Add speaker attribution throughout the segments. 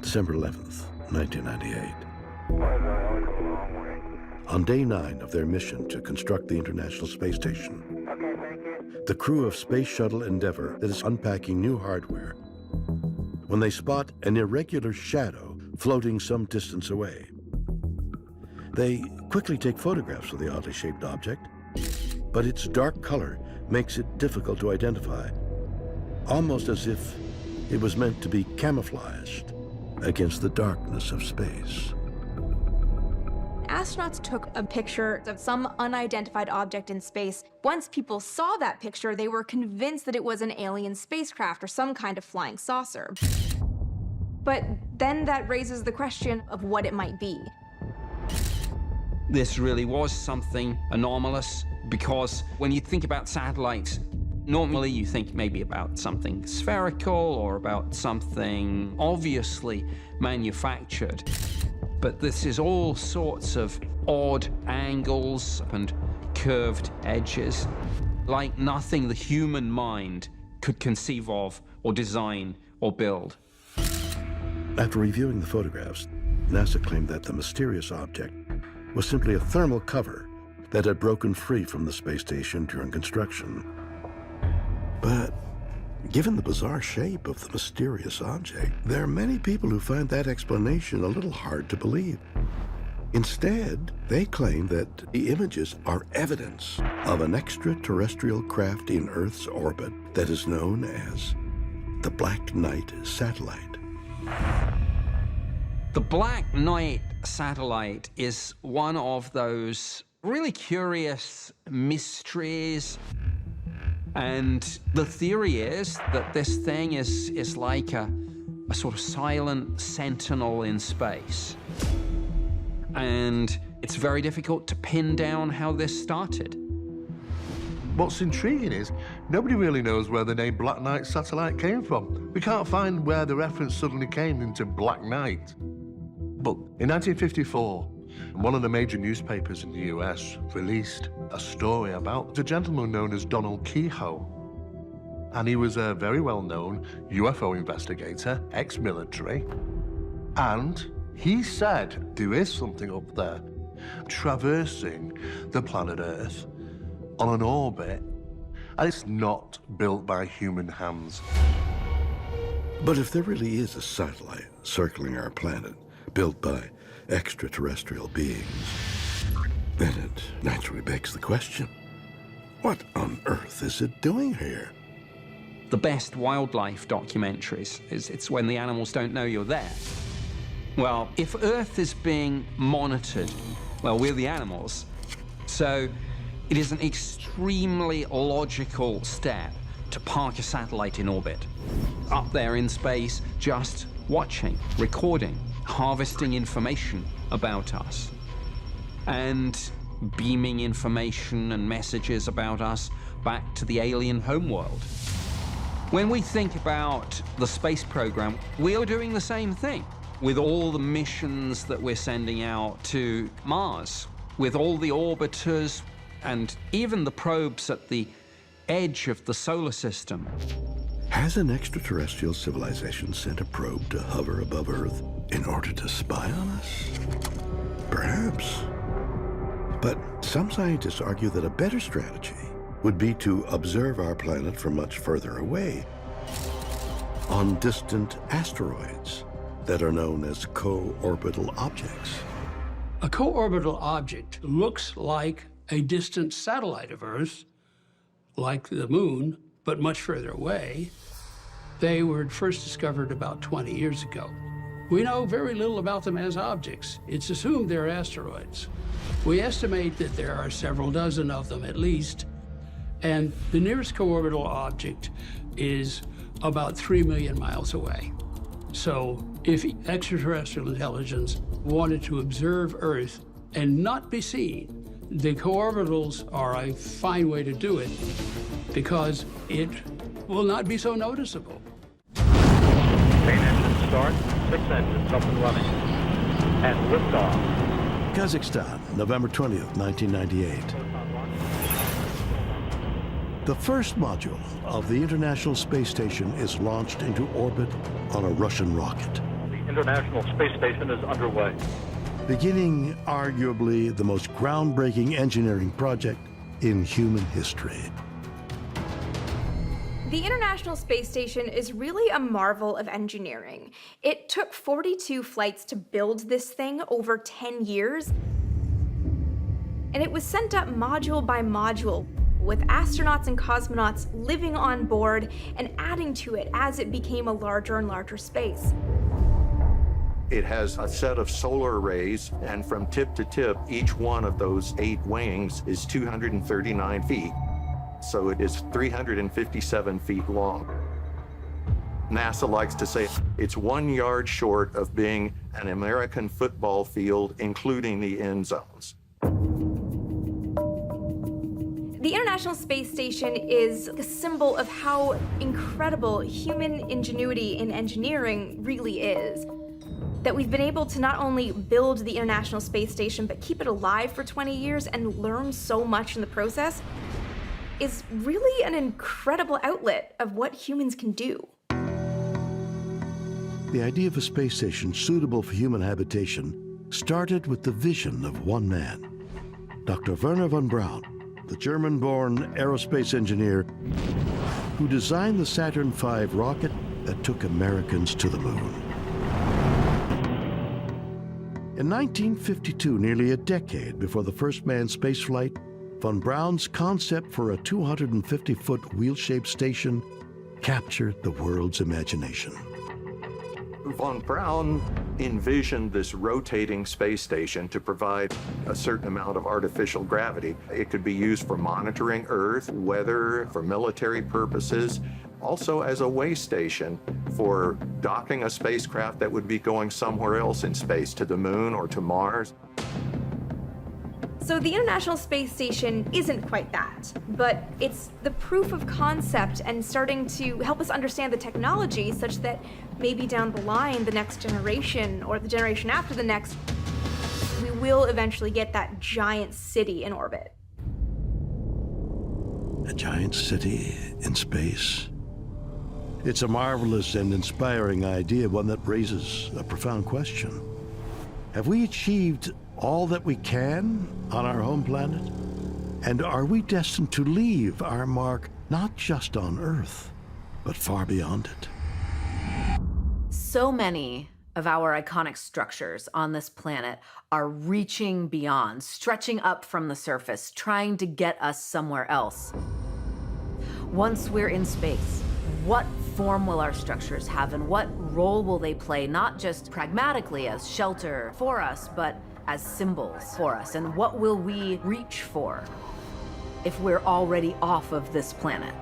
Speaker 1: December 11th, 1998. On day 9 of their mission to construct the International Space Station, the crew of Space Shuttle Endeavour is unpacking new hardware when they spot an irregular shadow floating some distance away. They quickly take photographs of the oddly shaped object, but its dark color makes it difficult to identify, almost as if it was meant to be camouflaged against the darkness of space.
Speaker 2: Astronauts took a picture of some unidentified object in space. Once people saw that picture, they were convinced that it was an alien spacecraft or some kind of flying saucer. But then that raises the question of what it might be.
Speaker 3: This really was something anomalous, because when you think about satellites, normally you think maybe about something spherical or about something obviously manufactured. But this is all sorts of odd angles and curved edges, like nothing the human mind could conceive of or design or build.
Speaker 1: After reviewing the photographs, NASA claimed that the mysterious object was simply a thermal cover that had broken free from the space station during construction. But given the bizarre shape of the mysterious object, there are many people who find that explanation a little hard to believe. Instead, they claim that the images are evidence of an extraterrestrial craft in Earth's orbit that is known as the Black Knight satellite.
Speaker 3: The Black Knight satellite is one of those really curious mysteries. And the theory is that this thing is like a sort of silent sentinel in space. And it's very difficult to pin down how this started.
Speaker 4: What's intriguing is nobody really knows where the name Black Knight satellite came from. We can't find where the reference suddenly came into Black Knight. But in 1954, one of the major newspapers in the US released a story about a gentleman known as Donald Kehoe. And he was a very well-known UFO investigator, ex-military. And he said there is something up there traversing the planet Earth on an orbit, and it's not built by human hands.
Speaker 1: But if there really is a satellite circling our planet, built by extraterrestrial beings, then it naturally begs the question, what on earth is it doing here?
Speaker 3: The best wildlife documentaries it's when the animals don't know you're there. Well, if Earth is being monitored, well, we're the animals, so it is an extremely logical step to park a satellite in orbit, up there in space, just watching, recording, harvesting information about us, and beaming information and messages about us back to the alien homeworld. When we think about the space program, we are doing the same thing with all the missions that we're sending out to Mars, with all the orbiters and even the probes at the edge of the solar system.
Speaker 1: Has an extraterrestrial civilization sent a probe to hover above Earth in order to spy on us? Perhaps. But some scientists argue that a better strategy would be to observe our planet from much further away, on distant asteroids that are known as co-orbital objects.
Speaker 5: A co-orbital object looks like a distant satellite of Earth, like the moon, but much further away. They were first discovered about 20 years ago. We know very little about them as objects. It's assumed they're asteroids. We estimate that there are several dozen of them at least, and the nearest co-orbital object is about 3 million miles away. So if extraterrestrial intelligence wanted to observe Earth and not be seen, the co-orbitals are a fine way to do it because it will not be so noticeable.
Speaker 6: Main engine start, 6 engines up and running, and liftoff.
Speaker 1: Kazakhstan, November 20th, 1998. The first module of the International Space Station is launched into orbit on a Russian rocket.
Speaker 6: International Space Station is underway.
Speaker 1: Beginning arguably the most groundbreaking engineering project in human history.
Speaker 2: The International Space Station is really a marvel of engineering. It took 42 flights to build this thing over 10 years, and it was sent up module by module, with astronauts and cosmonauts living on board and adding to it as it became a larger and larger space.
Speaker 7: It has a set of solar arrays, and from tip to tip, each one of those 8 wings is 239 feet. So it is 357 feet long. NASA likes to say it's 1 yard short of being an American football field, including the end zones.
Speaker 2: The International Space Station is a symbol of how incredible human ingenuity in engineering really is. That we've been able to not only build the International Space Station, but keep it alive for 20 years and learn so much in the process is really an incredible outlet of what humans can do.
Speaker 1: The idea of a space station suitable for human habitation started with the vision of one man, Dr. Wernher von Braun, the German-born aerospace engineer who designed the Saturn V rocket that took Americans to the moon. In 1952, nearly a decade before the first manned spaceflight, von Braun's concept for a 250-foot wheel-shaped station captured the world's imagination.
Speaker 7: Von Braun envisioned this rotating space station to provide a certain amount of artificial gravity. It could be used for monitoring Earth, weather, for military purposes, also as a way station for docking a spacecraft that would be going somewhere else in space, to the moon or to Mars.
Speaker 2: So the International Space Station isn't quite that, but it's the proof of concept and starting to help us understand the technology such that maybe down the line, the next generation or the generation after the next, we will eventually get that giant city in orbit.
Speaker 1: A giant city in space. It's a marvelous and inspiring idea, one that raises a profound question. Have we achieved all that we can on our home planet? And are we destined to leave our mark not just on Earth, but far beyond it?
Speaker 8: So many of our iconic structures on this planet are reaching beyond, stretching up from the surface, trying to get us somewhere else. Once we're in space, what form will our structures have and what role will they play, not just pragmatically as shelter for us, but as symbols for us? And what will we reach for if we're already off of this planet?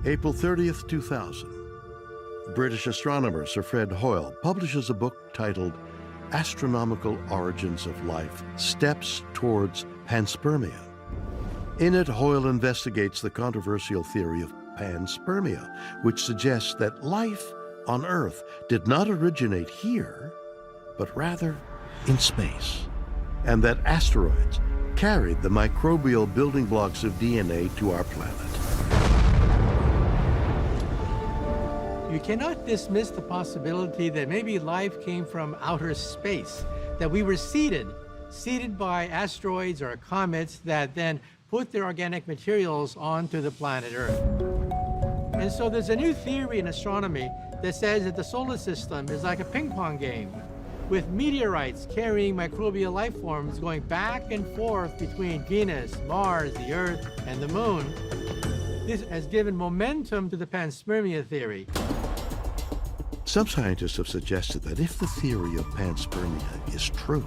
Speaker 1: April 30th, 2000. British astronomer Sir Fred Hoyle publishes a book titled Astronomical Origins of Life: Steps Towards Panspermia. In it, Hoyle investigates the controversial theory of panspermia, which suggests that life on Earth did not originate here, but rather in space, and that asteroids carried the microbial building blocks of DNA to our planet.
Speaker 9: You cannot dismiss the possibility that maybe life came from outer space, that we were seeded by asteroids or comets that then put their organic materials onto the planet Earth. And so there's a new theory in astronomy that says that the solar system is like a ping pong game, with meteorites carrying microbial life forms going back and forth between Venus, Mars, the Earth, and the Moon. This has given momentum to the panspermia theory.
Speaker 1: Some scientists have suggested that if the theory of panspermia is true,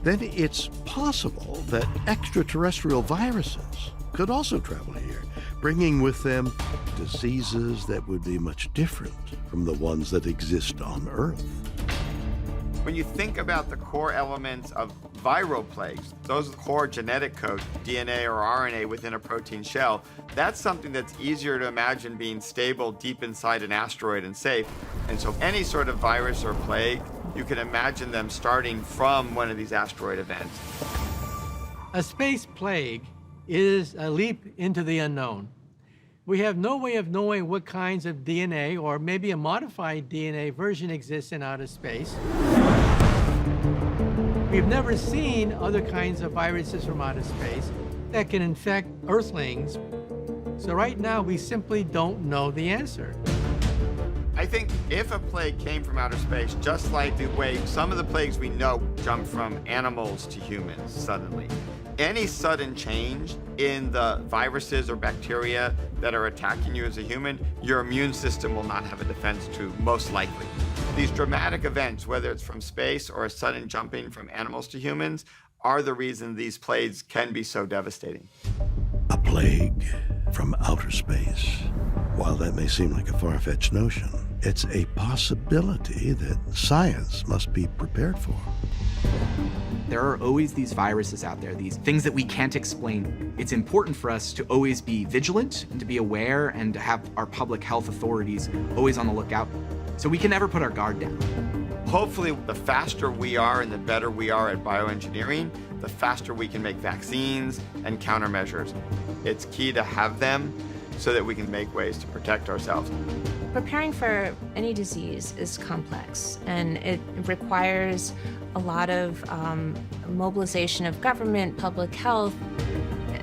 Speaker 1: then it's possible that extraterrestrial viruses could also travel here, bringing with them diseases that would be much different from the ones that exist on Earth.
Speaker 10: When you think about the core elements of viral plagues, those core genetic code, DNA or RNA within a protein shell, that's something that's easier to imagine being stable deep inside an asteroid and safe. And so any sort of virus or plague, you can imagine them starting from one of these asteroid events.
Speaker 9: A space plague is a leap into the unknown. We have no way of knowing what kinds of DNA or maybe a modified DNA version exists in outer space. We've never seen other kinds of viruses from outer space that can infect Earthlings. So right now, we simply don't know the answer.
Speaker 10: I think if a plague came from outer space, just like the way some of the plagues we know jump from animals to humans suddenly, any sudden change in the viruses or bacteria that are attacking you as a human, your immune system will not have a defense to, most likely. These dramatic events, whether it's from space or a sudden jumping from animals to humans, are the reason these plagues can be so devastating.
Speaker 1: A plague from outer space. While that may seem like a far-fetched notion, it's a possibility that science must be prepared for.
Speaker 11: There are always these viruses out there, these things that we can't explain. It's important for us to always be vigilant and to be aware and to have our public health authorities always on the lookout, so we can never put our guard down.
Speaker 10: Hopefully, the faster we are and the better we are at bioengineering, the faster we can make vaccines and countermeasures. It's key to have them so that we can make ways to protect ourselves.
Speaker 12: Preparing for any disease is complex, and it requires a lot of mobilization of government, public health,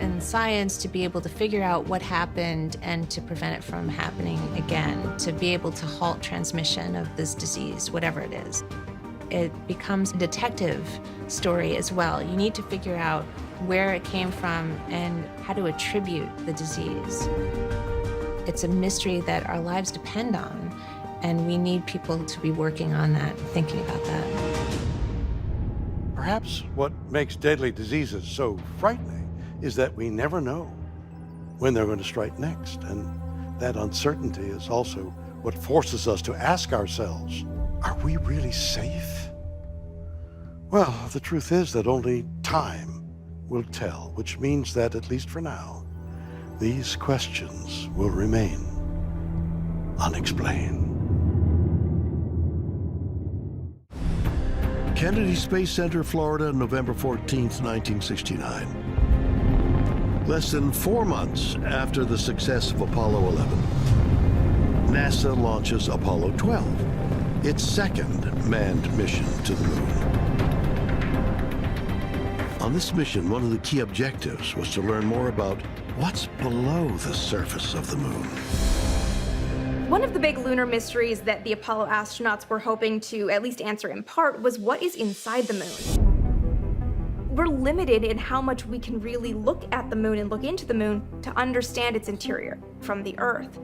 Speaker 12: and science to be able to figure out what happened and to prevent it from happening again, to be able to halt transmission of this disease, whatever it is. It becomes a detective story as well. You need to figure out where it came from and how to attribute the disease. It's a mystery that our lives depend on, and we need people to be working on that, thinking about that.
Speaker 1: Perhaps what makes deadly diseases so frightening is that we never know when they're going to strike next, and that uncertainty is also what forces us to ask ourselves, are we really safe? Well, the truth is that only time will tell, which means that, at least for now, these questions will remain unexplained. Kennedy Space Center, Florida, November 14th, 1969. Less than 4 months after the success of Apollo 11, NASA launches Apollo 12, its second manned mission to the moon. On this mission, one of the key objectives was to learn more about what's below the surface of the moon.
Speaker 2: One of the big lunar mysteries that the Apollo astronauts were hoping to at least answer in part was what is inside the moon. We're limited in how much we can really look at the moon and look into the moon to understand its interior from the Earth.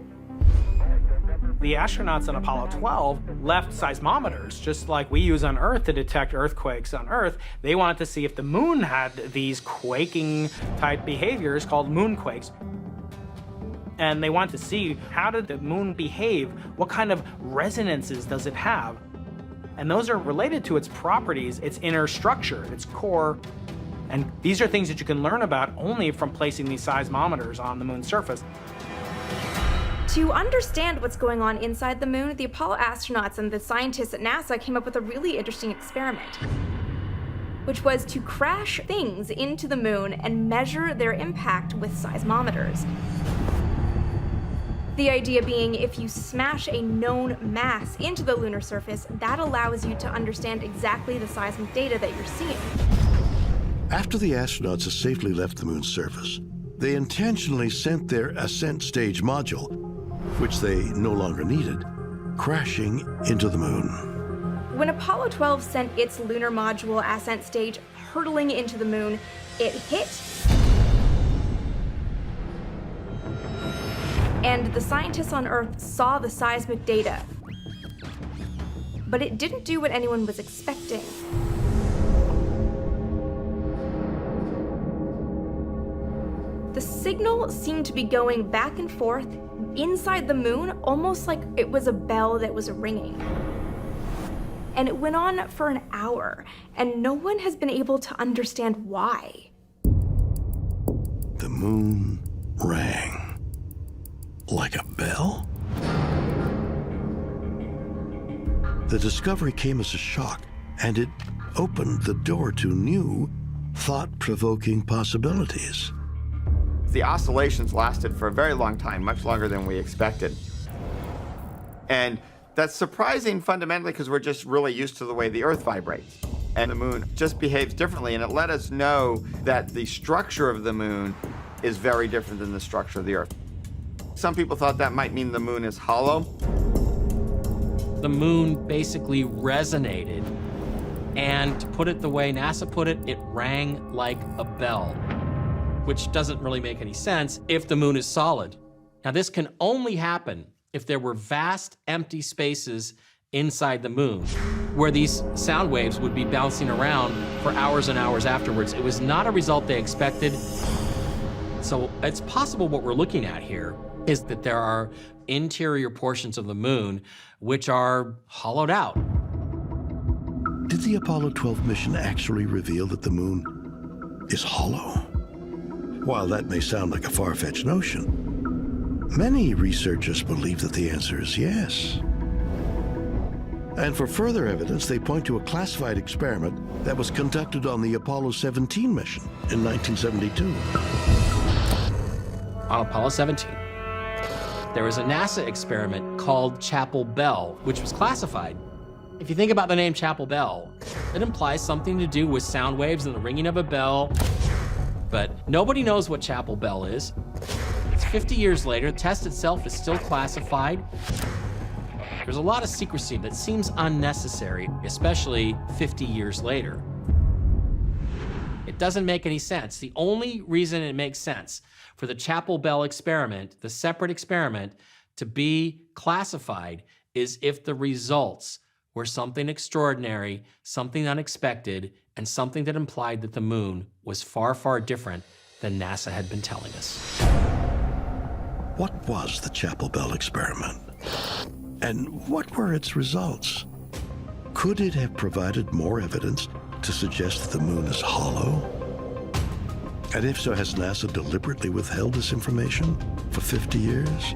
Speaker 13: The astronauts on Apollo 12 left seismometers, just like we use on Earth to detect earthquakes on Earth. They wanted to see if the moon had these quaking type behaviors called moonquakes. And they wanted to see, how did the moon behave? What kind of resonances does it have? And those are related to its properties, its inner structure, its core. And these are things that you can learn about only from placing these seismometers on the moon's surface.
Speaker 2: To understand what's going on inside the moon, the Apollo astronauts and the scientists at NASA came up with a really interesting experiment, which was to crash things into the moon and measure their impact with seismometers. The idea being, if you smash a known mass into the lunar surface, that allows you to understand exactly the seismic data that you're seeing.
Speaker 1: After the astronauts had safely left the moon's surface, they intentionally sent their ascent stage module, which they no longer needed, crashing into the moon.
Speaker 2: When Apollo 12 sent its lunar module ascent stage hurtling into the moon, it hit. And the scientists on Earth saw the seismic data. But it didn't do what anyone was expecting. The signal seemed to be going back and forth inside the moon, almost like it was a bell that was ringing. And it went on for an hour, and no one has been able to understand why.
Speaker 1: The moon rang like a bell? The discovery came as a shock, and it opened the door to new, thought-provoking possibilities.
Speaker 10: the oscillations lasted for a very long time, much longer than we expected. And that's surprising fundamentally because we're just really used to the way the Earth vibrates. And the moon just behaves differently, and it let us know that the structure of the moon is very different than the structure of the Earth. Some people thought that might mean the moon is hollow.
Speaker 14: The moon basically resonated, and to put it the way NASA put it, it rang like a bell, which doesn't really make any sense if the moon is solid. Now, this can only happen if there were vast empty spaces inside the moon, where these sound waves would be bouncing around for hours and hours afterwards. It was not a result they expected. So it's possible what we're looking at here is that there are interior portions of the moon which are hollowed out.
Speaker 1: Did the Apollo 12 mission actually reveal that the moon is hollow? While that may sound like a far-fetched notion, many researchers believe that the answer is yes. And for further evidence, they point to a classified experiment that was conducted on the Apollo 17 mission in 1972.
Speaker 14: On Apollo 17, there was a NASA experiment called Chapel Bell, which was classified. If you think about the name Chapel Bell, it implies something to do with sound waves and the ringing of a bell, but nobody knows what Chapel Bell is. It's 50 years later, the test itself is still classified. There's a lot of secrecy that seems unnecessary, especially 50 years later. It doesn't make any sense. The only reason it makes sense for the Chapel Bell experiment, the separate experiment, to be classified is if the results were something extraordinary, something unexpected, and something that implied that the moon was far, far different than NASA had been telling us.
Speaker 1: What was the Chapel Bell experiment? And what were its results? Could it have provided more evidence to suggest that the moon is hollow? And if so, has NASA deliberately withheld this information for 50 years?